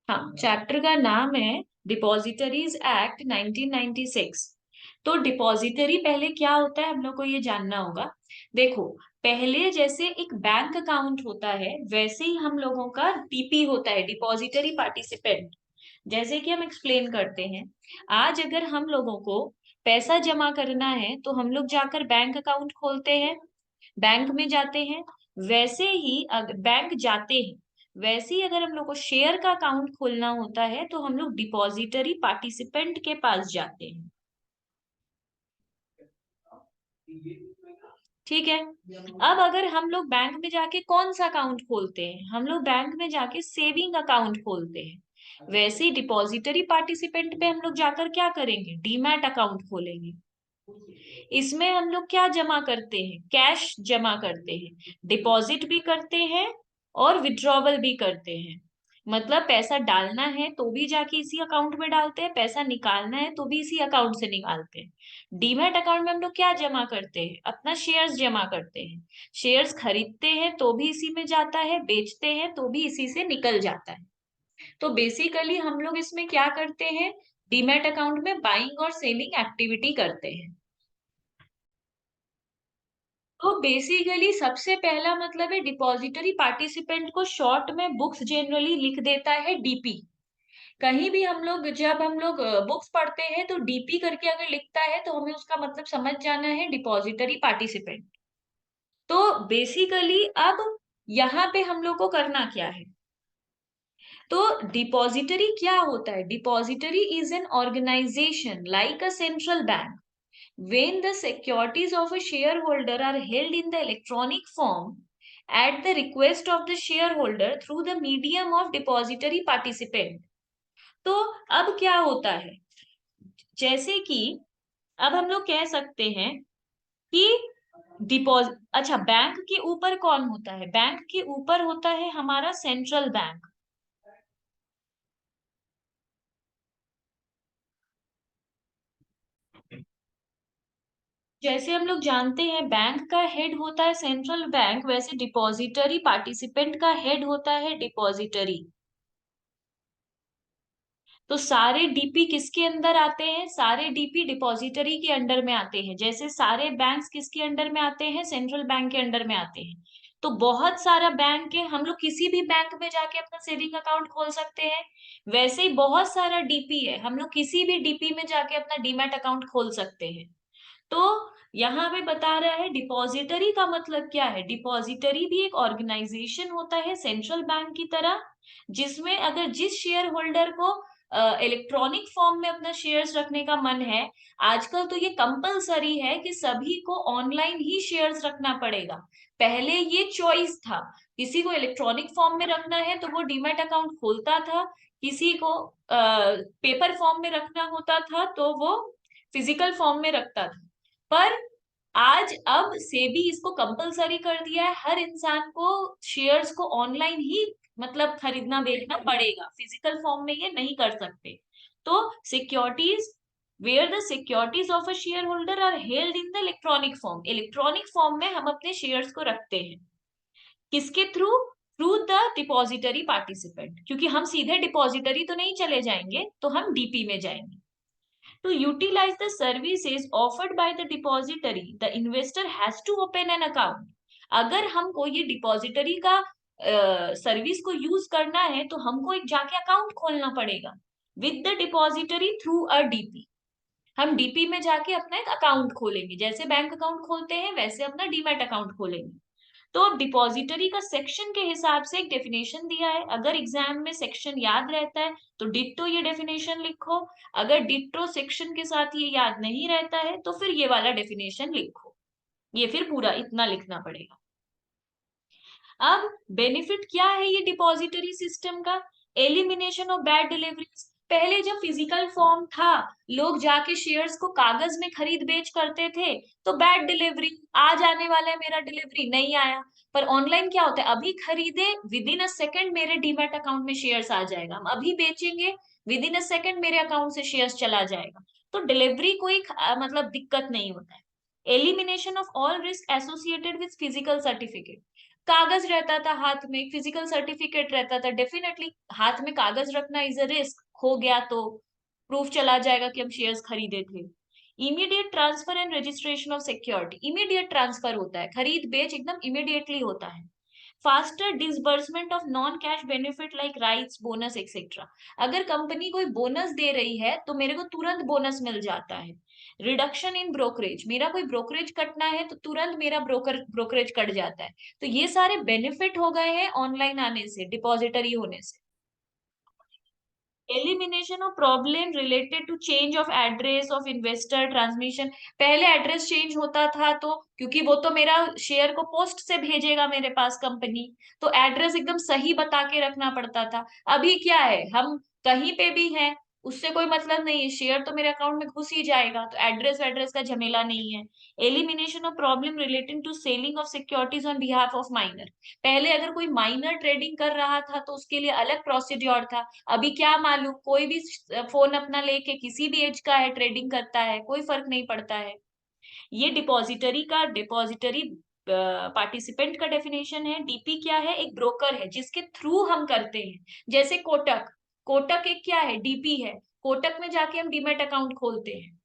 हाँ, चैप्टर का नाम है डिपॉजिटरीज एक्ट 1996। तो डिपॉजिटरी पहले क्या होता है हम लोग को ये जानना होगा। देखो, पहले जैसे एक बैंक अकाउंट होता है वैसे ही हम लोगों का डीपी होता है, डिपॉजिटरी पार्टिसिपेंट। जैसे कि हम एक्सप्लेन करते हैं, आज अगर हम लोगों को पैसा जमा करना है तो हम लोग जाकर बैंक अकाउंट खोलते हैं, बैंक में जाते हैं। वैसे ही अगर बैंक जाते हैं, वैसे ही अगर हम लोग को शेयर का अकाउंट खोलना होता है तो हम लोग डिपॉजिटरी पार्टिसिपेंट के पास जाते हैं। ठीक है। अब अगर हम लोग बैंक में जाके कौन सा अकाउंट खोलते हैं, हम लोग बैंक में जाके सेविंग अकाउंट खोलते हैं। वैसे ही डिपॉजिटरी पार्टिसिपेंट पे हम लोग जाकर क्या करेंगे, डीमैट अकाउंट खोलेंगे। इसमें हम लोग क्या जमा करते हैं, कैश जमा करते हैं, डिपॉजिट भी करते हैं और विड्रॉवल भी करते हैं। मतलब पैसा डालना है तो भी जाके इसी अकाउंट में डालते हैं, पैसा निकालना है तो भी इसी अकाउंट से निकालते हैं। डीमैट अकाउंट में हम लोग क्या जमा करते हैं, अपना शेयर्स जमा करते हैं। शेयर्स खरीदते हैं तो भी इसी में जाता है, बेचते हैं तो भी इसी से निकल जाता है। तो बेसिकली हम लोग इसमें क्या करते हैं, डीमैट अकाउंट में बाइंग और सेलिंग एक्टिविटी करते हैं। तो बेसिकली सबसे पहला मतलब है डिपॉजिटरी पार्टिसिपेंट को शॉर्ट में बुक्स जनरली लिख देता है डीपी। कहीं भी हम लोग जब हम लोग बुक्स पढ़ते हैं तो डीपी करके अगर लिखता है तो हमें उसका मतलब समझ जाना है डिपॉजिटरी पार्टिसिपेंट। तो बेसिकली अब यहाँ पे हम लोग को करना क्या है, तो डिपॉजिटरी क्या होता है, depository is an organization like a central bank when the securities of a shareholder are held in the electronic form at the request of the shareholder through the medium of depository participant। तो अब क्या होता है, जैसे कि अब हम लोग कह सकते हैं कि डिपॉजिट, अच्छा बैंक के ऊपर कौन होता है, बैंक के ऊपर होता है हमारा सेंट्रल बैंक। जैसे हम लोग जानते हैं बैंक का हेड होता है सेंट्रल बैंक, वैसे डिपॉजिटरी पार्टिसिपेंट का हेड होता है डिपॉजिटरी। तो सारे डीपी किसके अंदर आते हैं, सारे डीपी डिपॉजिटरी के अंडर में आते हैं। जैसे सारे बैंक्स किसके अंडर में आते हैं, सेंट्रल बैंक के अंडर में आते हैं। तो बहुत सारा बैंक है, हम लोग किसी भी बैंक में जाके अपना सेविंग अकाउंट खोल सकते हैं। वैसे ही बहुत सारा डीपी है, हम लोग किसी भी डीपी में जाके अपना डीमैट अकाउंट खोल सकते हैं। तो यहाँ पे बता रहा है डिपॉजिटरी का मतलब क्या है, डिपॉजिटरी भी एक ऑर्गेनाइजेशन होता है सेंट्रल बैंक की तरह, जिसमें अगर जिस शेयर होल्डर को इलेक्ट्रॉनिक फॉर्म में अपना शेयर्स रखने का मन है, आजकल तो ये कंपलसरी है कि सभी को ऑनलाइन ही शेयर्स रखना पड़ेगा। पहले ये चॉइस था, किसी को इलेक्ट्रॉनिक फॉर्म में रखना है तो वो डीमैट अकाउंट खोलता था, किसी को पेपर फॉर्म में रखना होता था तो वो फिजिकल फॉर्म में रखता था। पर आज अब सेबी इसको कंपलसरी कर दिया है, हर इंसान को शेयर्स को ऑनलाइन ही मतलब खरीदना बेचना पड़ेगा, फिजिकल फॉर्म में ये नहीं कर सकते। तो securities, where the securities of a share holder are held in the electronic form, electronic form में हम अपने शेयर्स को रखते हैं। किसके through, through the depository participant, क्योंकि हम सीधे डिपॉजिटरी तो नहीं चले जाएंगे, तो हम डीपी में जाएंगे। To utilize the services offered by the depository, the investor has to open an account। अगर हमको ये डिपॉजिटरी का सर्विस को यूज करना है तो हमको एक जाके अकाउंट खोलना पड़ेगा with the depository through a DP. हम डीपी में जाके अपना एक अकाउंट खोलेंगे, जैसे बैंक अकाउंट खोलते हैं वैसे अपना डीमैट अकाउंट खोलेंगे। तो अब डिपॉजिटरी का सेक्शन के हिसाब से एक डेफिनेशन दिया है, अगर एग्जाम में सेक्शन याद रहता है तो डिट्टो ये डेफिनेशन लिखो, अगर डिट्टो सेक्शन के साथ ये याद नहीं रहता है तो फिर ये वाला डेफिनेशन लिखो। ये फिर पूरा इतना लिखना पड़ेगा। अब बेनिफिट क्या है ये डिपॉजिटरी सिस्टम का, एलिमिनेशन ऑफ बैड डिलीवरीज। पहले जब फिजिकल फॉर्म था, लोग जाके शेयर्स को कागज में खरीद बेच करते थे, तो बैड डिलीवरी, आज आने वाला है मेरा, डिलीवरी नहीं आया। पर ऑनलाइन क्या होता है, अभी खरीदे विद इन अ सेकेंड मेरे डीमैट अकाउंट में शेयर्स आ जाएगा, हम अभी बेचेंगे विद इन अ सेकेंड मेरे अकाउंट से शेयर्स चला जाएगा। तो डिलीवरी कोई मतलब दिक्कत नहीं होता है। Elimination of all risk associated with physical certificate. कागज रहता था हाथ में, फिजिकल सर्टिफिकेट रहता था, डेफिनेटली हाथ में कागज रखना इज अ रिस्क, खो गया तो प्रूफ चला जाएगा कि हम शेयर्स खरीदे थे। Immediate transfer and registration of security, immediate transfer होता है, खरीद बेच एकदम इमीडिएटली होता है। Faster disbursement of non cash benefit like rights, bonus etcetera, अगर कंपनी कोई बोनस दे रही है तो मेरे को तुरंत बोनस मिल जाता है। रिडक्शन इन ब्रोकरेज, मेरा कोई ब्रोकरेज कटना है तो तुरंत मेरा ब्रोकरेज कट जाता है। तो ये सारे बेनिफिट हो गए हैं ऑनलाइन आने से, डिपॉजिटरी होने से। Elimination of problem related to change of address of investor transmission, पहले एड्रेस चेंज होता था तो क्योंकि वो तो मेरा शेयर को पोस्ट से भेजेगा मेरे पास कंपनी, तो एड्रेस एकदम सही बता के रखना पड़ता था। अभी क्या है, हम कहीं पे भी हैं, उससे कोई मतलब नहीं है, शेयर तो मेरे अकाउंट में घुस ही जाएगा, तो एड्रेस एड्रेस का झमेला नहीं है। Elimination of problem relating to selling of securities on behalf of minor, पहले अगर कोई माइनर ट्रेडिंग कर रहा था तो उसके लिए अलग प्रोसीड्योर था। अभी क्या मालूम, कोई भी फोन अपना लेके किसी भी एज का है ट्रेडिंग करता है, कोई फर्क नहीं पड़ता है। ये डिपॉजिटरी पार्टिसिपेंट का डेफिनेशन है। डीपी क्या है, एक ब्रोकर है जिसके थ्रू हम करते हैं। जैसे कोटक, कोटक एक क्या है, डीपी है, कोटक में जाके हम डीमैट अकाउंट खोलते हैं।